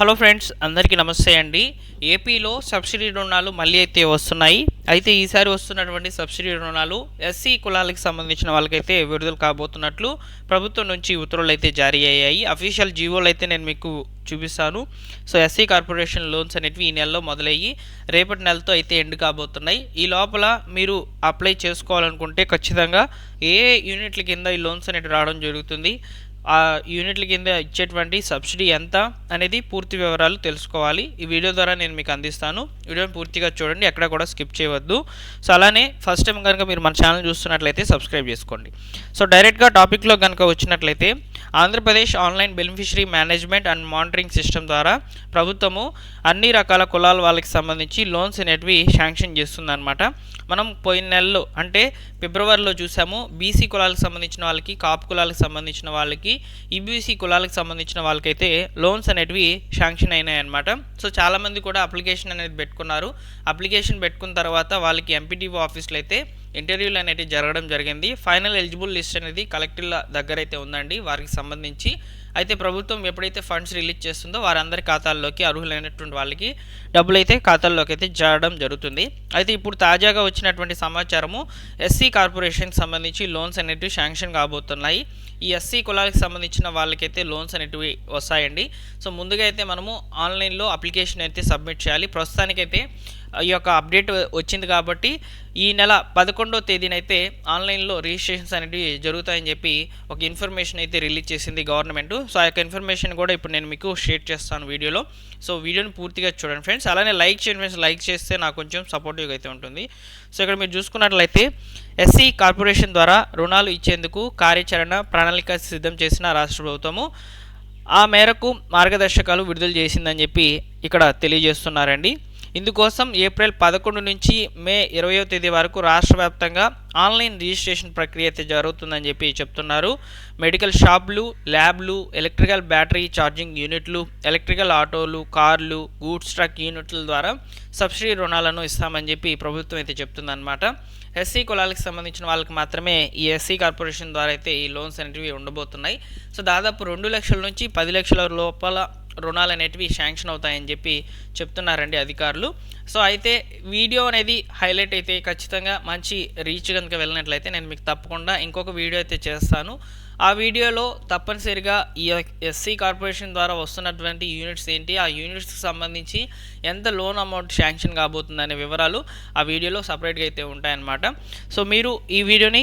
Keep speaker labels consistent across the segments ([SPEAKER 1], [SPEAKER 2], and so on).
[SPEAKER 1] Hello friends, అందరికీ నమస్తే అండి. ఏపీలో సబ్సిడీ రుణాలు మళ్ళీ అయితే వస్తున్నాయి. అయితే ఈసారి వస్తున్నటువంటి సబ్సిడీ రుణాలు ఎస్సీ కులాలకు సంబంధించిన వాళ్ళకైతే విడుదల కాబోతున్నట్లు ప్రభుత్వం నుంచి ఉత్తర్వులు అయితే జారీ అయ్యాయి. అఫీషియల్ జీవోలు అయితే నేను మీకు చూపిస్తాను. సో ఎస్సీ కార్పొరేషన్ లోన్స్ అనేటివి ఈ నెలలో మొదలయ్యి రేపటి నెలతో అయితే ఎండ్ కాబోతున్నాయి. ఈ లోపల మీరు అప్లై చేసుకోవాలనుకుంటే ఖచ్చితంగా ఏ యూనిట్ల కింద ఈ లోన్స్ అనేవి రావడం జరుగుతుంది, ఆ యూనిట్ల కింద ఇచ్చేటువంటి సబ్సిడీ ఎంత అనేది పూర్తి వివరాలు తెలుసుకోవాలి. ఈ వీడియో ద్వారా నేను మీకు అందిస్తాను. వీడియోని పూర్తిగా చూడండి, ఎక్కడ కూడా స్కిప్ చేయవద్దు. సో అలానే ఫస్ట్ టైం కనుక మీరు మన ఛానల్ చూస్తున్నట్లయితే సబ్స్క్రైబ్ చేసుకోండి. సో డైరెక్ట్గా టాపిక్లో కనుక వచ్చినట్లయితే Andhra Pradesh online beneficiary management and monitoring system ద్వారా ప్రభుత్వము అన్ని రకాల కులాల వాళ్ళకి సంబంధించి లోన్స్ అనేటివి శాంక్షన్ చేస్తుందన్నమాట. మనం పోయిన నెలలో అంటే ఫిబ్రవరిలో చూసాము, బీసీ కులాలకు సంబంధించిన వాళ్ళకి, కాపు కులాలకు సంబంధించిన వాళ్ళకి, ఈబీసీ కులాలకు సంబంధించిన వాళ్ళకైతే లోన్స్ అనేటివి శాంక్షన్ అయినాయి అన్నమాట. సో చాలామంది కూడా అప్లికేషన్ అనేది పెట్టుకున్నారు. అప్లికేషన్ పెట్టుకున్న తర్వాత వాళ్ళకి ఎంపీడీఓ ఆఫీస్లో అయితే ఇంటర్వ్యూలు అనేవి జరగడం జరిగింది. ఫైనల్ ఎలిజిబుల్ లిస్ట్ అనేది కలెక్టర్ల దగ్గర అయితే ఉందండి వారికి సంబంధించి. అయితే ప్రభుత్వం ఎప్పుడైతే ఫండ్స్ రిలీజ్ చేస్తుందో వారందరి ఖాతాల్లోకి, అర్హులైనటువంటి వాళ్ళకి డబ్బులు అయితే ఖాతాల్లోకి అయితే చేరడం జరుగుతుంది. అయితే ఇప్పుడు తాజాగా వచ్చినటువంటి సమాచారము ఎస్సీ కార్పొరేషన్కి సంబంధించి లోన్స్ అనేటివి శాంక్షన్ కాబోతున్నాయి. ఈ ఎస్సీ కులాలకు సంబంధించిన వాళ్ళకైతే లోన్స్ అనేటివి వస్తాయండి. సో ముందుగా అయితే మనము ఆన్లైన్లో అప్లికేషన్ అయితే సబ్మిట్ చేయాలి. ప్రస్తుతానికైతే ఈ యొక్క అప్డేట్ వచ్చింది కాబట్టి ఈ నెల 11వ తేదీనైతే ఆన్లైన్లో రిజిస్ట్రేషన్స్ అనేవి జరుగుతాయని చెప్పి ఒక ఇన్ఫర్మేషన్ అయితే రిలీజ్ చేసింది గవర్నమెంట్. సో ఆ యొక్క ఇన్ఫర్మేషన్ కూడా ఇప్పుడు నేను మీకు షేర్ చేస్తాను వీడియోలో. సో వీడియోని పూర్తిగా చూడండి ఫ్రెండ్స్. అలానే లైక్ చేయండి ఫ్రెండ్స్, లైక్ చేస్తే నాకు కొంచెం సపోర్టివ్గా అయితే ఉంటుంది. సో ఇక్కడ మీరు చూసుకున్నట్లయితే ఎస్సీ కార్పొరేషన్ ద్వారా రుణాలు ఇచ్చేందుకు కార్యాచరణ ప్రణాళిక సిద్ధం చేసిన రాష్ట్ర ప్రభుత్వము ఆ మేరకు మార్గదర్శకాలు విడుదల చేసిందని చెప్పి ఇక్కడ తెలియజేస్తున్నారండి. ఇందుకోసం ఏప్రిల్ 11 నుంచి మే 20వ తేదీ వరకు రాష్ట్ర వ్యాప్తంగా ఆన్లైన్ రిజిస్ట్రేషన్ ప్రక్రియ అయితే జరుగుతుందని చెప్పి చెప్తున్నారు. మెడికల్ షాపులు, ల్యాబ్లు, ఎలక్ట్రికల్ బ్యాటరీ ఛార్జింగ్ యూనిట్లు, ఎలక్ట్రికల్ ఆటోలు, కార్లు, గూడ్స్ ట్రక్ యూనిట్ల ద్వారా సబ్సిడీ రుణాలను ఇస్తామని చెప్పి ప్రభుత్వం అయితే చెప్తుందన్నమాట. ఎస్సీ కులాలకు సంబంధించిన వాళ్ళకి మాత్రమే ఈ ఎస్సీ కార్పొరేషన్ ద్వారా అయితే ఈ లోన్స్ అనేటివి ఉండబోతున్నాయి. సో దాదాపు 2 లక్షల నుంచి 10 లక్షల లోపల రుణాలు అనేటివి శాంక్షన్ అవుతాయని చెప్పి చెప్తున్నారండి అధికారులు. సో అయితే వీడియో అనేది హైలైట్ అయితే ఖచ్చితంగా మంచి రీచ్ కనుక వెళ్ళినట్లయితే నేను మీకు తప్పకుండా ఇంకొక వీడియో అయితే చేస్తాను. ఆ వీడియోలో తప్పనిసరిగా ఈ ఎస్సీ కార్పొరేషన్ ద్వారా వస్తున్నటువంటి యూనిట్స్ ఏంటి, ఆ యూనిట్స్కి సంబంధించి ఎంత లోన్ అమౌంట్ శాంక్షన్ కాబోతుందనే వివరాలు ఆ వీడియోలో సపరేట్గా అయితే ఉంటాయన్నమాట. సో మీరు ఈ వీడియోని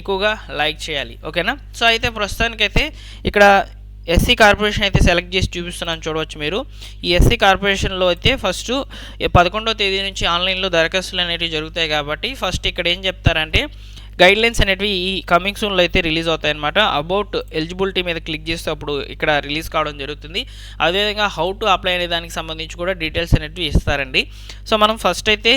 [SPEAKER 1] ఎక్కువగా లైక్ చేయాలి, ఓకేనా. సో అయితే ప్రస్తుతానికైతే ఇక్కడ ఎస్సీ కార్పొరేషన్ అయితే సెలెక్ట్ చేసి చూపిస్తున్నాను, చూడవచ్చు మీరు. ఈ ఎస్సీ కార్పొరేషన్లో అయితే ఫస్ట్ 11వ తేదీ నుంచి ఆన్లైన్లో దరఖాస్తులు అనేవి జరుగుతాయి కాబట్టి ఫస్ట్ ఇక్కడ ఏం చెప్తారంటే గైడ్లైన్స్ అనేవి ఈ కమింగ్ సూన్లో అయితే రిలీజ్ అవుతాయన్నమాట. అబౌట్ ఎలిజిబిలిటీ మీద క్లిక్ చేస్తే అప్పుడు ఇక్కడ రిలీజ్ కావడం జరుగుతుంది. అదేవిధంగా హౌ టు అప్లై అనే దానికి సంబంధించి కూడా డీటెయిల్స్ అనేవి ఇస్తారండి. సో మనం ఫస్ట్ అయితే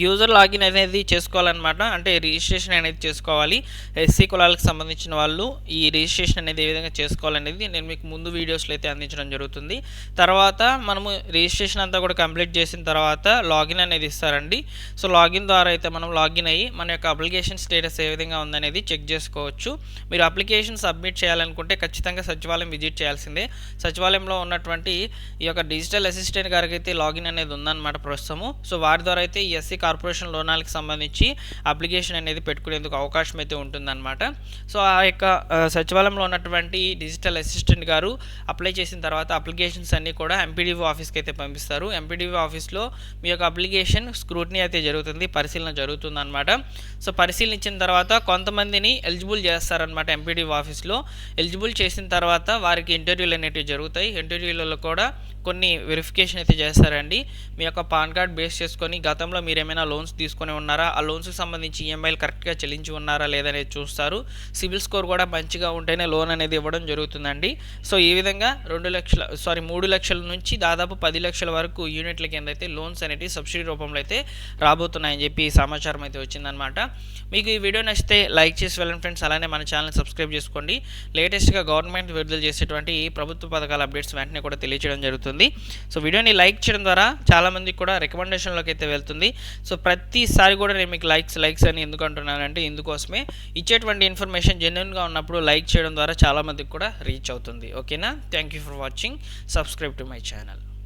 [SPEAKER 1] యూజర్ లాగిన్ అనేది చేసుకోవాలన్నమాట. అంటే రిజిస్ట్రేషన్ అనేది చేసుకోవాలి. ఎస్సీ కులాలకు సంబంధించిన వాళ్ళు ఈ రిజిస్ట్రేషన్ అనేది ఏ విధంగా చేసుకోవాలనేది నేను మీకు ముందు వీడియోస్లో అయితే అందించడం జరుగుతుంది. తర్వాత మనము రిజిస్ట్రేషన్ అంతా కూడా కంప్లీట్ చేసిన తర్వాత లాగిన్ అనేది ఇస్తారండి. సో లాగిన్ ద్వారా అయితే మనం లాగిన్ అయ్యి మన యొక్క అప్లికేషన్ స్టేటస్ ఏ విధంగా ఉందనేది చెక్ చేసుకోవచ్చు. మీరు అప్లికేషన్ సబ్మిట్ చేయాలనుకుంటే ఖచ్చితంగా సచివాలయం విజిట్ చేయాల్సిందే. సచివాలయంలో ఉన్నటువంటి ఈ యొక్క డిజిటల్ అసిస్టెంట్ గారికి అయితే లాగిన్ అనేది ఉందన్నమాట ప్రస్తుతము. సో వారి ద్వారా అయితే ఈ ఎస్సీ కార్పొరేషన్ లోనాలకు సంబంధించి అప్లికేషన్ అనేది పెట్టుకునేందుకు అవకాశం అయితే ఉంటుందన్నమాట. సో ఆ యొక్క సచివాలయంలో ఉన్నటువంటి డిజిటల్ అసిస్టెంట్ గారు అప్లై చేసిన తర్వాత అప్లికేషన్స్ అన్నీ కూడా ఎంపీడీఓ ఆఫీస్కి అయితే పంపిస్తారు. ఎంపీడీఓ ఆఫీస్లో మీ యొక్క అప్లికేషన్ స్క్రూటినీ అయితే జరుగుతుంది, పరిశీలన జరుగుతుందన్నమాట. సో పరిశీలించిన తర్వాత కొంతమందిని ఎలిజిబుల్ చేస్తారనమాట ఎంపీడీఓ ఆఫీస్లో. ఎలిజిబుల్ చేసిన తర్వాత వారికి ఇంటర్వ్యూలు అనేవి జరుగుతాయి. ఇంటర్వ్యూలలో కూడా కొన్ని వెరిఫికేషన్ అయితే చేస్తారండి. మీ యొక్క పాన్ కార్డ్ బేస్ చేసుకొని గతంలో మీరు ఏమైనా లోన్స్ తీసుకొని ఉన్నారా, ఆ లోన్స్కి సంబంధించి ఈఎంఐలు కరెక్ట్గా చెల్లించి ఉన్నారా లేదనేది చూస్తారు. సిబిల్ స్కోర్ కూడా మంచిగా ఉంటేనే లోన్ అనేది ఇవ్వడం జరుగుతుందండి. సో ఈ విధంగా 3 లక్షల నుంచి దాదాపు 10 లక్షల వరకు యూనిట్ల కింద అయితే లోన్స్ అనేవి సబ్సిడీ రూపంలో అయితే రాబోతున్నాయని చెప్పి సమాచారం అయితే వచ్చిందనమాట. మీకు ఈ వీడియో నచ్చితే లైక్ చేసి వెళ్ళండి ఫ్రెండ్స్. అలానే మన ఛానల్ సబ్స్క్రైబ్ చేసుకోండి. లేటెస్ట్గా గవర్నమెంట్ విడుదల చేసేటువంటి ప్రభుత్వ పథకాల అప్డేట్స్ వెంటనే కూడా తెలియజేయడం జరుగుతుంది. సో వీడియోని లైక్ చేయడం ద్వారా చాలామందికి కూడా రికమెండేషన్లోకి అయితే వెళ్తుంది. సో ప్రతిసారి కూడా నేను మీకు లైక్స్ అని ఎందుకు అంటున్నానంటే ఇందుకోసమే, ఇచ్చేటువంటి ఇన్ఫర్మేషన్ జెన్యున్గా ఉన్నప్పుడు లైక్ చేయడం ద్వారా చాలామందికి కూడా రీచ్ అవుతుంది. ఓకేనా? Thank you for watching. Subscribe to my channel.